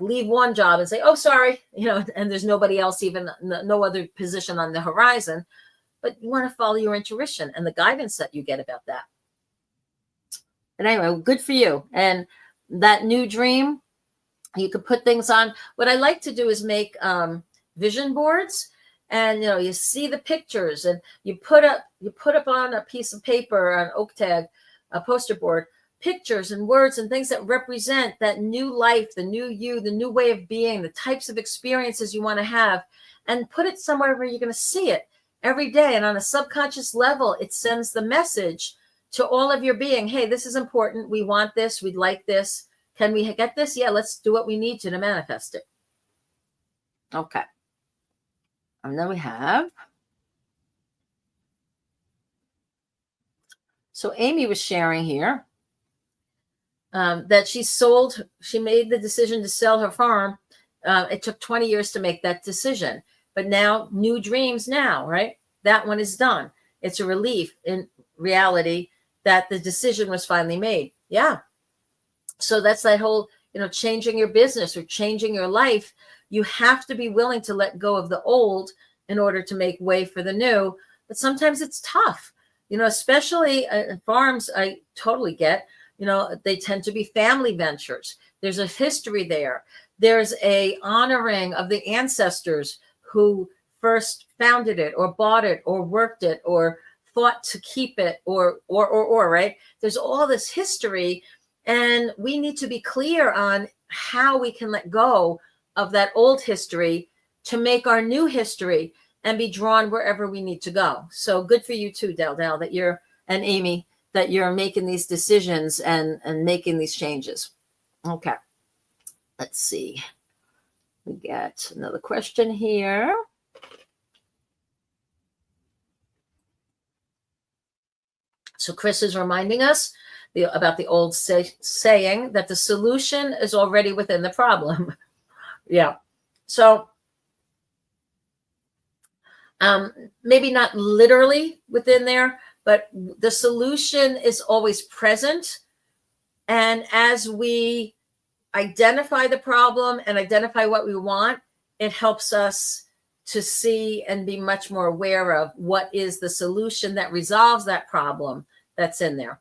Speaker 2: leave one job and say, oh, sorry, and there's nobody else, even no other position on the horizon. But you want to follow your intuition and the guidance that you get about that. And anyway, good for you. And that new dream, you could put things on. What I like to do is make vision boards. And, you see the pictures and you put up on a piece of paper, an oak tag, a poster board, pictures and words and things that represent that new life, the new you, the new way of being, the types of experiences you want to have, and put it somewhere where you're going to see it every day. And on a subconscious level, it sends the message to all of your being. Hey, this is important. We want this. We'd like this. Can we get this? Yeah, let's do what we need to manifest it. Okay. And then we have. So Amy was sharing here that she made the decision to sell her farm. It took 20 years to make that decision, but now new dreams now, right? That one is done. It's a relief in reality that the decision was finally made. Yeah. So that's that whole, changing your business or changing your life. You have to be willing to let go of the old in order to make way for the new. But sometimes it's tough, especially farms. I totally get. They tend to be family ventures. There's a history there. There's a honoring of the ancestors who first founded it or bought it or worked it or fought to keep it or, right? There's all this history, and we need to be clear on how we can let go of that old history to make our new history and be drawn wherever we need to go. So good for you too, Daldal, and Amy, that you're making these decisions and making these changes. Okay. Let's see. We got another question here. So Chris is reminding us about the old saying that the solution is already within the problem. Yeah. So Maybe not literally within there, but the solution is always present. And as we identify the problem and identify what we want, it helps us to see and be much more aware of what is the solution that resolves that problem that's in there.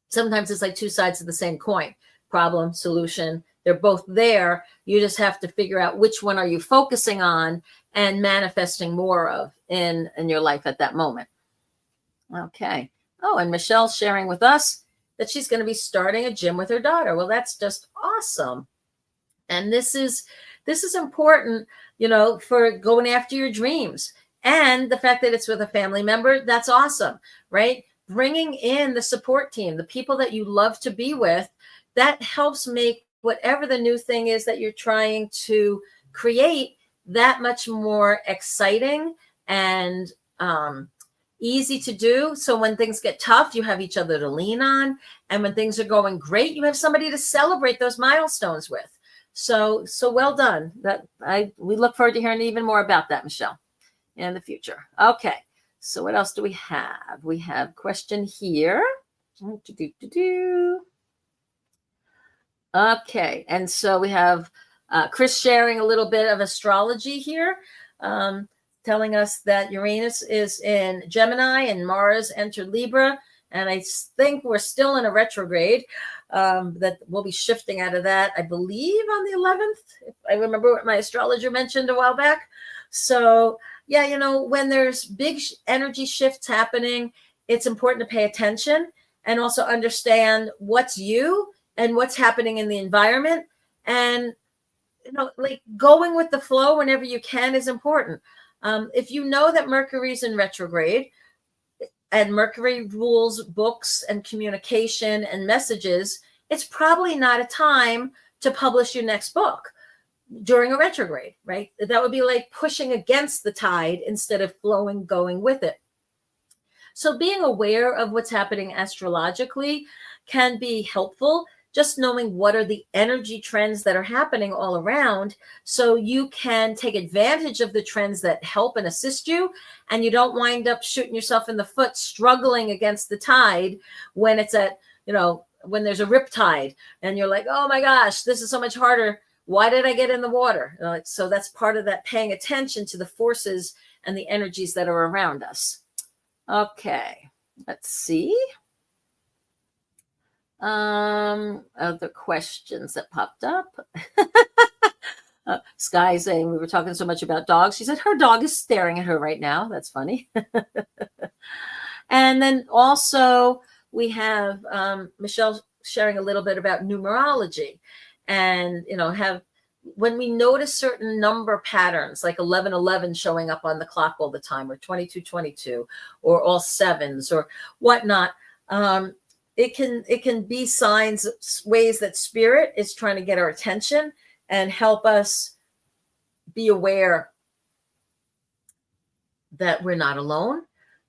Speaker 2: Sometimes it's like two sides of the same coin: problem, solution. They're both there. You just have to figure out which one are you focusing on and manifesting more of in your life at that moment. Okay. Oh, and Michelle's sharing with us that she's going to be starting a gym with her daughter. Well, that's just awesome. And this is important, for going after your dreams. And the fact that it's with a family member, that's awesome, right? Bringing in the support team, the people that you love to be with, that helps make whatever the new thing is that you're trying to create that much more exciting and easy to do. So when things get tough, you have each other to lean on. And when things are going great, you have somebody to celebrate those milestones with. So well done. We look forward to hearing even more about that, Michelle, in the future. Okay. So what else do we have? We have a question here. Okay. And so we have Chris sharing a little bit of astrology here, telling us that Uranus is in Gemini and Mars entered Libra. And I think we're still in a retrograde, that we'll be shifting out of that, I believe, on the 11th. If I remember what my astrologer mentioned a while back. So yeah, when there's big energy shifts happening, it's important to pay attention and also understand what's you and what's happening in the environment. And, like going with the flow whenever you can is important. If you know that Mercury's in retrograde, and Mercury rules books and communication and messages, it's probably not a time to publish your next book during a retrograde, right? That would be like pushing against the tide instead of going with it. So being aware of what's happening astrologically can be helpful. Just knowing what are the energy trends that are happening all around, so you can take advantage of the trends that help and assist you, and you don't wind up shooting yourself in the foot struggling against the tide when it's when there's a rip tide and you're like, oh my gosh, this is so much harder. Why did I get in the water? So that's part of that, paying attention to the forces and the energies that are around us. Okay, let's see. Other questions that popped up. Sky saying we were talking so much about dogs. She said her dog is staring at her right now. That's funny. And then also we have Michelle sharing a little bit about numerology, and when we notice certain number patterns like 1111 showing up on the clock all the time, or 2222, or all sevens or whatnot. It can be signs, ways that spirit is trying to get our attention and help us be aware that we're not alone,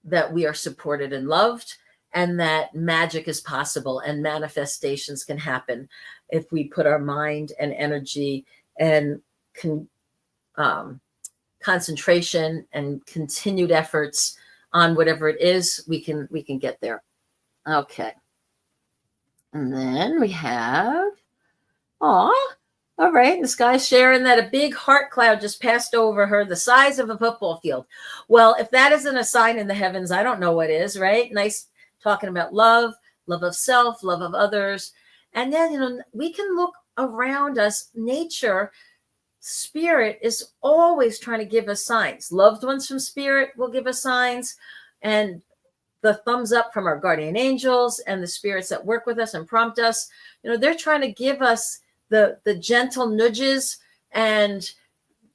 Speaker 2: that we are supported and loved, and that magic is possible and manifestations can happen if we put our mind and energy and concentration and continued efforts on whatever it is. We can get there. Okay. And then we have, all right, this guy's sharing that a big heart cloud just passed over her, the size of a football field. Well, if that isn't a sign in the heavens, I don't know what is, right? Nice talking about love of self, love of others. And then, we can look around us. Nature, spirit is always trying to give us signs. Loved ones from spirit will give us signs. And the thumbs up from our guardian angels and the spirits that work with us and prompt us, they're trying to give us the gentle nudges and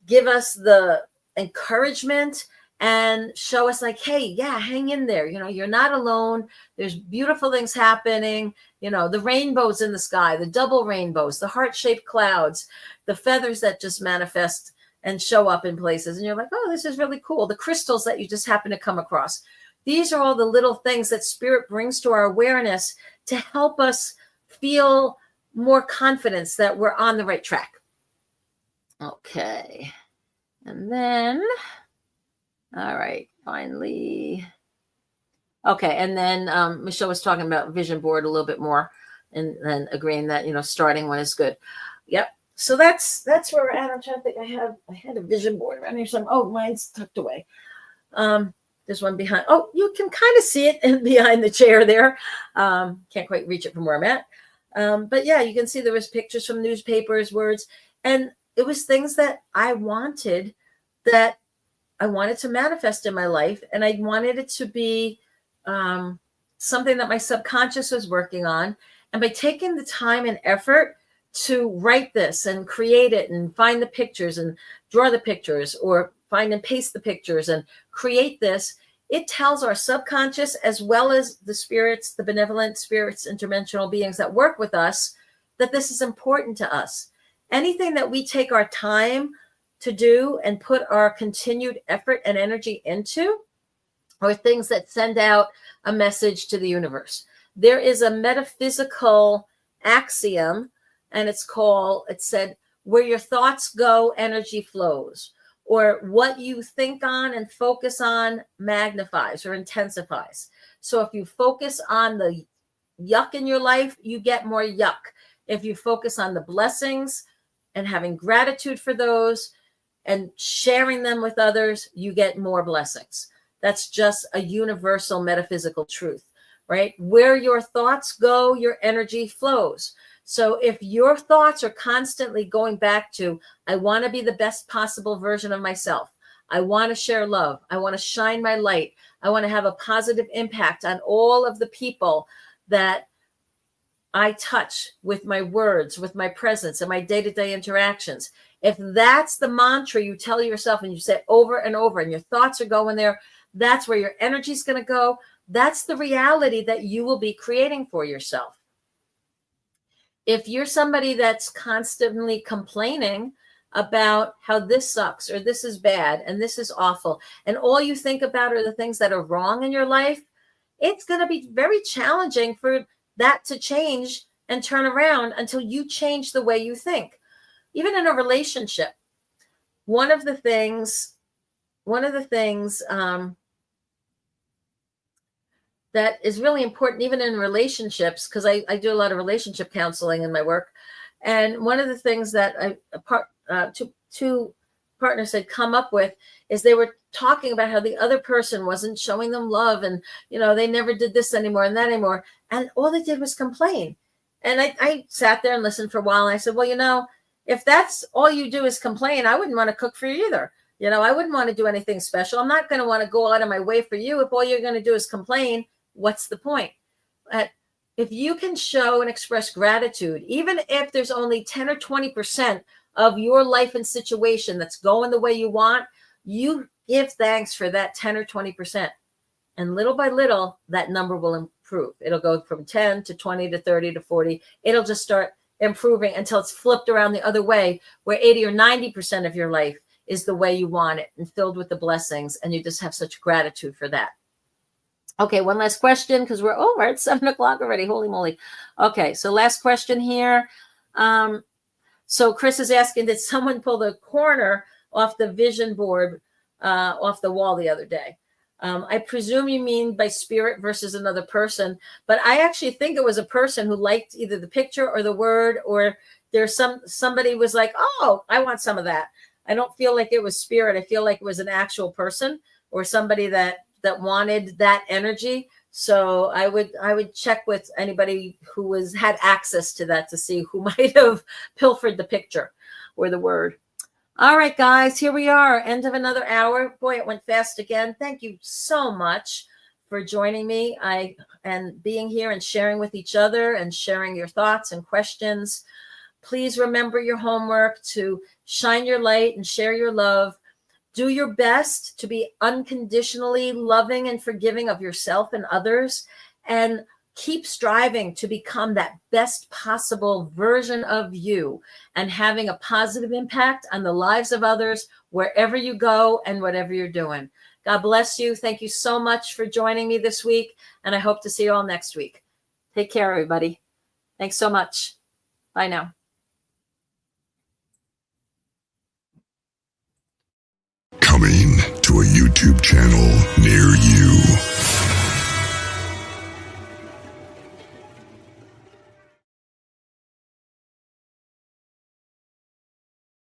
Speaker 2: give us the encouragement and show us like, hey, yeah, hang in there. You're not alone. There's beautiful things happening. The rainbows in the sky, the double rainbows, the heart-shaped clouds, the feathers that just manifest and show up in places. And you're like, oh, this is really cool. The crystals that you just happen to come across. These are all the little things that spirit brings to our awareness to help us feel more confidence that we're on the right track. Okay. And then, All right, finally. Okay, and then Michelle was talking about vision board a little bit more, and then agreeing that starting one is good. Yep. So that's where we're at. I'm trying to think. I had a vision board around here. Mine's tucked away. There's one behind. Oh, you can kind of see it behind the chair there. Can't quite reach it from where I'm at. But yeah, you can see there was pictures from newspapers, words, and it was things that I wanted to manifest in my life, and I wanted it to be something that my subconscious was working on. And by taking the time and effort to write this and create it and find the pictures and draw the pictures or find and paste the pictures and create this, it tells our subconscious, as well as the spirits, the benevolent spirits, interdimensional beings that work with us, that this is important to us. Anything that we take our time to do and put our continued effort and energy into are things that send out a message to the universe. There is a metaphysical axiom, and it said, where your thoughts go, energy flows, or what you think on and focus on magnifies or intensifies. So if you focus on the yuck in your life, you get more yuck. If you focus on the blessings and having gratitude for those and sharing them with others, you get more blessings. That's just a universal metaphysical truth, right? Where your thoughts go, your energy flows. So if your thoughts are constantly going back to, I want to be the best possible version of myself. I want to share love. I want to shine my light. I want to have a positive impact on all of the people that I touch with my words, with my presence, and my day-to-day interactions. If that's the mantra you tell yourself and you say over and over, and your thoughts are going there, that's where your energy is going to go. That's the reality that you will be creating for yourself. If you're somebody that's constantly complaining about how this sucks or this is bad and this is awful, and all you think about are the things that are wrong in your life, it's going to be very challenging for that to change and turn around until you change the way you think. Even in a relationship, one of the things that is really important, even in relationships, because I do a lot of relationship counseling in my work. And one of the things that two partners had come up with is they were talking about how the other person wasn't showing them love, and they never did this anymore and that anymore, and all they did was complain. And I sat there and listened for a while, and I said, well, if that's all you do is complain, I wouldn't want to cook for you either. I wouldn't want to do anything special. I'm not going to want to go out of my way for you if all you're going to do is complain. What's the point? If you can show and express gratitude, even if there's only 10 or 20% of your life and situation that's going the way you want, you give thanks for that 10 or 20%. And little by little, that number will improve. It'll go from 10 to 20 to 30 to 40. It'll just start improving until it's flipped around the other way, where 80 or 90% of your life is the way you want it and filled with the blessings. And you just have such gratitude for that. Okay, one last question, because we're at 7:00 already. Holy moly. Okay, so last question here. So Chris is asking, did someone pull the corner off the vision board off the wall the other day? I presume you mean by spirit versus another person, but I actually think it was a person who liked either the picture or the word, or there's somebody was like, oh, I want some of that. I don't feel like it was spirit. I feel like it was an actual person or somebody that wanted that energy. So I would check with anybody who had access to that to see who might have pilfered the picture or the word. All right, guys, here we are, end of another hour. Boy, it went fast again. Thank you so much for joining me and being here and sharing with each other and sharing your thoughts and questions. Please remember your homework to shine your light and share your love. Do your best to be unconditionally loving and forgiving of yourself and others, and keep striving to become that best possible version of you and having a positive impact on the lives of others wherever you go and whatever you're doing. God bless you. Thank you so much for joining me this week, and I hope to see you all next week. Take care, everybody. Thanks so much. Bye now.
Speaker 1: Coming to a YouTube YouTube channel near you.